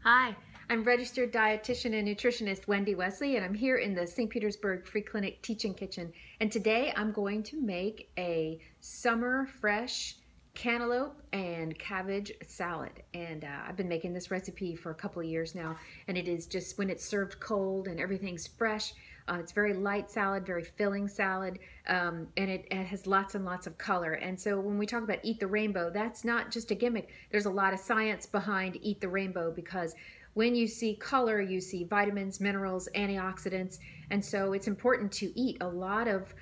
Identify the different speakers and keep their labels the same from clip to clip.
Speaker 1: Hi, I'm registered dietitian and nutritionist Wendy Wesley, and I'm here in the St. Petersburg Free Clinic Teaching Kitchen. And today I'm going to make a summer fresh cantaloupe and cabbage salad. And I've been making this recipe for a couple of years now, and it is just when it's served cold and everything's fresh. It's very light salad, very filling salad, and it has lots and lots of color. And so when we talk about Eat the Rainbow, that's not just a gimmick. There's a lot of science behind Eat the Rainbow, because when you see color, you see vitamins, minerals, antioxidants. And so it's important to eat a lot of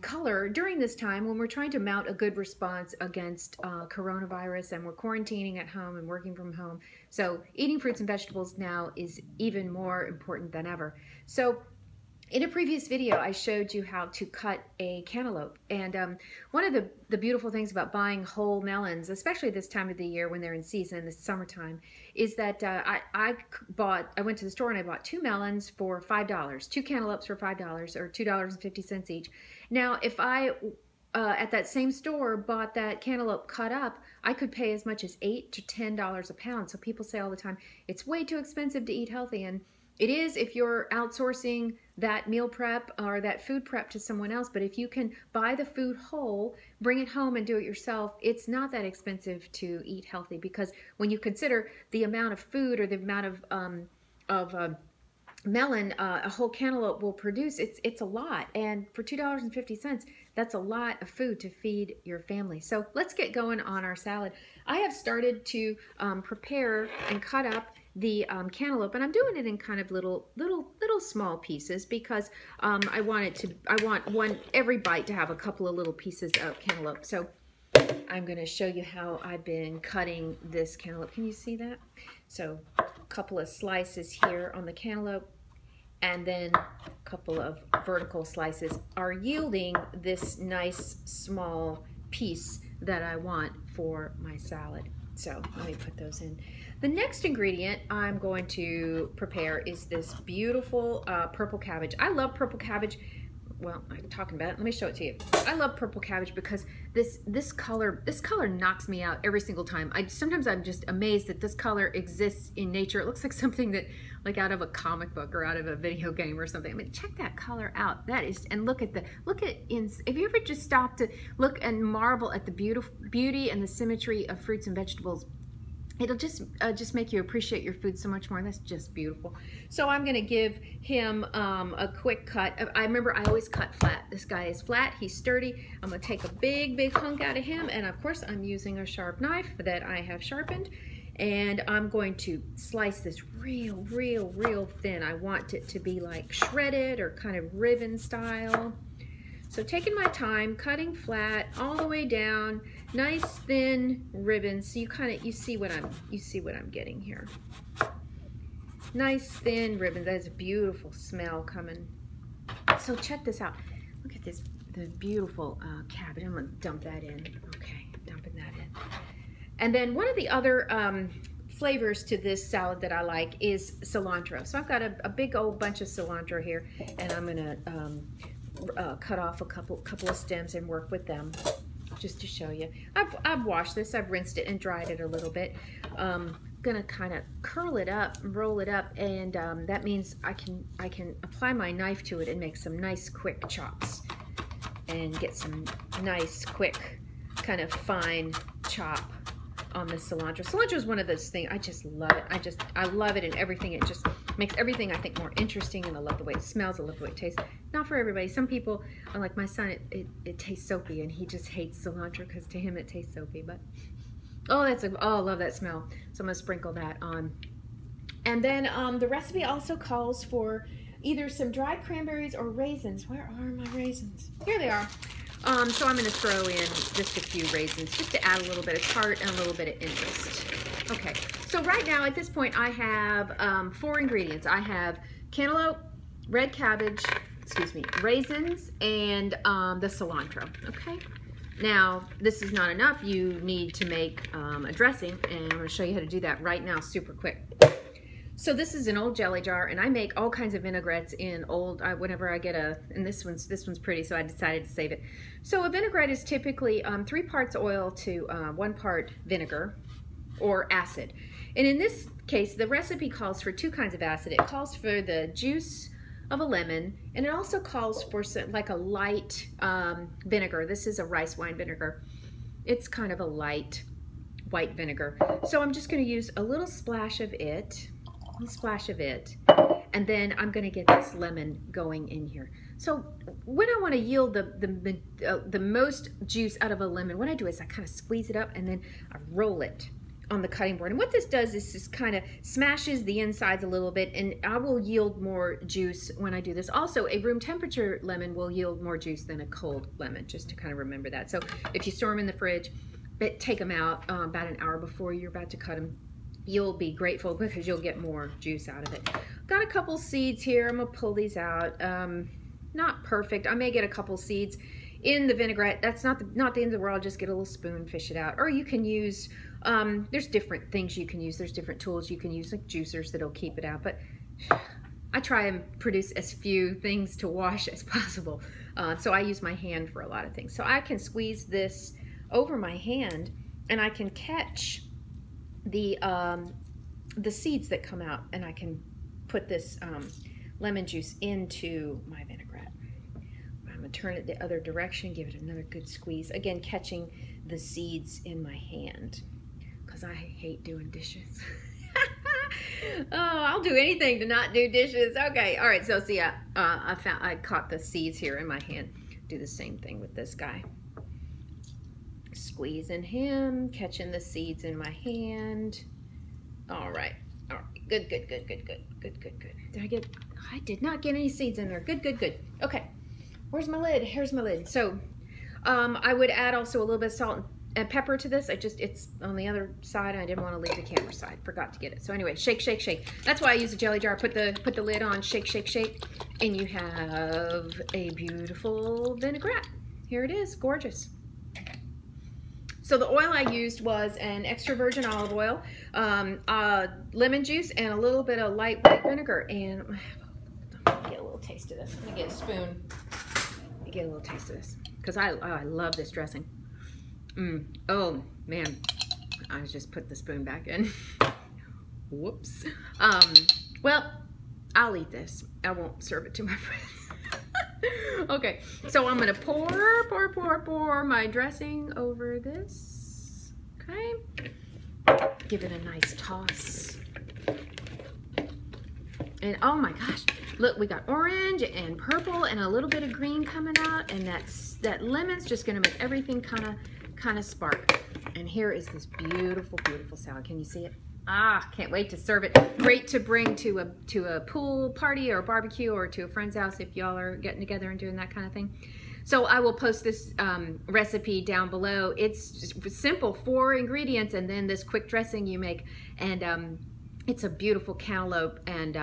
Speaker 1: color during this time when we're trying to mount a good response against coronavirus, and we're quarantining at home and working from home. So eating fruits and vegetables now is even more important than ever. So in a previous video, I showed you how to cut a cantaloupe. And one of the beautiful things about buying whole melons, especially this time of the year when they're in season, this summertime, is that I went to the store and I bought 2 melons for $5, 2 cantaloupes for $5, or $2.50 each. Now, if I at that same store bought that cantaloupe cut up, I could pay as much as $8 to $10 a pound. So people say all the time, it's way too expensive to eat healthy. And it is if you're outsourcing that meal prep or that food prep to someone else. But if you can buy the food whole, bring it home and do it yourself, it's not that expensive to eat healthy, because when you consider the amount of food or the amount of melon a whole cantaloupe will produce, it's a lot. And for $2.50, that's a lot of food to feed your family. So let's get going on our salad. I have started to prepare and cut up the cantaloupe, and I'm doing it in kind of little small pieces, because I want every bite to have a couple of little pieces of cantaloupe. So I'm going to show you how I've been cutting this cantaloupe. Can you see that? So a couple of slices here on the cantaloupe, and then a couple of vertical slices are yielding this nice small piece that I want for my salad. So let me put those in. The next ingredient I'm going to prepare is this beautiful purple cabbage. I love purple cabbage. Well, I'm talking about it. Let me show it to you. I love purple cabbage because this color knocks me out every single time. Sometimes I'm just amazed that this color exists in nature. It looks like something that, like, out of a comic book or out of a video game or something. I mean, check that color out. That is, and look at if you ever just stop to look and marvel at the beauty and the symmetry of fruits and vegetables, it'll just make you appreciate your food so much more. That's just beautiful. So I'm gonna give him a quick cut. I remember I always cut flat. This guy is flat, he's sturdy. I'm gonna take a big hunk out of him, and of course I'm using a sharp knife that I have sharpened, and I'm going to slice this real thin. I want it to be like shredded or kind of ribbon style. So taking my time, cutting flat all the way down, nice thin ribbons. So you see what I'm getting here. Nice thin ribbons. That is a beautiful smell coming. So check this out. Look at this, the beautiful cabbage. I'm gonna dump that in. Okay, dumping that in. And then one of the other flavors to this salad that I like is cilantro. So I've got a big old bunch of cilantro here, and I'm gonna cut off a couple of stems and work with them just to show you. I've washed this, I've rinsed it and dried it a little bit. Gonna kind of curl it up, roll it up, and that means I can apply my knife to it and make some nice quick chops and get some nice quick kind of fine chop on the cilantro. Cilantro is one of those things, I just love it. I love it in everything. It just makes everything, I think, more interesting, and I love the way it smells, I love the way it tastes. Not for everybody. Some people, like my son, it tastes soapy, and he just hates cilantro because to him it tastes soapy. But oh, I love that smell. So I'm gonna sprinkle that on. And then the recipe also calls for either some dried cranberries or raisins. Where are my raisins? Here they are. So I'm going to throw in just a few raisins just to add a little bit of tart and a little bit of interest. Okay, so right now at this point I have 4 ingredients. I have cantaloupe, red cabbage, raisins, and the cilantro. Okay, now this is not enough. You need to make a dressing, and I'm going to show you how to do that right now super quick. So this is an old jelly jar, and I make all kinds of vinaigrettes in old, whenever I get and this one's pretty, so I decided to save it. So a vinaigrette is typically 3 parts oil to 1 part vinegar or acid. And in this Okay, so the recipe calls for two kinds of acid. It calls for the juice of a lemon, and it also calls for like a light vinegar. This is a rice wine vinegar. It's kind of a light white vinegar. So I'm just going to use a little splash of it, and then I'm going to get this lemon going in here. So when I want to yield the most juice out of a lemon, what I do is I kind of squeeze it up and then I roll it on the cutting board. And what this does is just kind of smashes the insides a little bit, and I will yield more juice when I do this. Also, a room temperature lemon will yield more juice than a cold lemon, just to kind of remember that. So if you store them in the fridge, but take them out about an hour before you're about to cut them, you'll be grateful because you'll get more juice out of it. Got a couple seeds here. I'm gonna pull these out. Not perfect. I may get a couple seeds in the vinaigrette. That's not the end of the world. Just get a little spoon, fish it out. Or you can use, there's different things you can use. There's different tools you can use, like juicers that'll keep it out. But I try and produce as few things to wash as possible. So I use my hand for a lot of things. So I can squeeze this over my hand, and I can catch the seeds that come out, and I can put this lemon juice into my vinaigrette. I'm gonna turn it the other direction, give it another good squeeze. Again, catching the seeds in my hand, because I hate doing dishes. Oh, I'll do anything to not do dishes. Okay, all right, so see, I caught the seeds here in my hand. Do the same thing with this guy. Squeezing him, catching the seeds in my hand. All right, good. I did not get any seeds in there. Good. Okay, where's my lid? Here's my lid. So I would add also a little bit of salt and pepper to this. It's on the other side. I didn't want to leave the camera side. Forgot to get it. So anyway, shake. That's why I use a jelly jar. Put the lid on, shake, and you have a beautiful vinaigrette. Here it is, gorgeous. So the oil I used was an extra virgin olive oil, lemon juice, and a little bit of light white vinegar. And I'm gonna get a little taste of this. I'm gonna get a spoon. Get a little taste of this because I love this dressing. Oh man, I just put the spoon back in. Whoops. Well, I'll eat this. I won't serve it to my friends. Okay, so I'm gonna pour my dressing over this. Okay, give it a nice toss. And oh my gosh, look, we got orange and purple and a little bit of green coming out, and that lemon's just gonna make everything kind of spark. And here is this beautiful salad. Can you see it? Can't wait to serve it. Great to bring to a pool party or a barbecue or to a friend's house if y'all are getting together and doing that kind of thing. So I will post this recipe down below. It's just simple, 4 ingredients, and then this quick dressing you make. And it's a beautiful cantaloupe and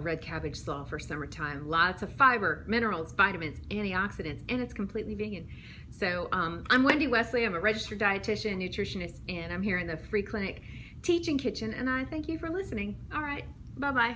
Speaker 1: red cabbage slaw for summertime. Lots of fiber, minerals, vitamins, antioxidants, and it's completely vegan. So I'm Wendy Wesley. I'm a registered dietitian, nutritionist, and I'm here in the Free Clinic Teaching Kitchen, and I thank you for listening. All right, bye-bye.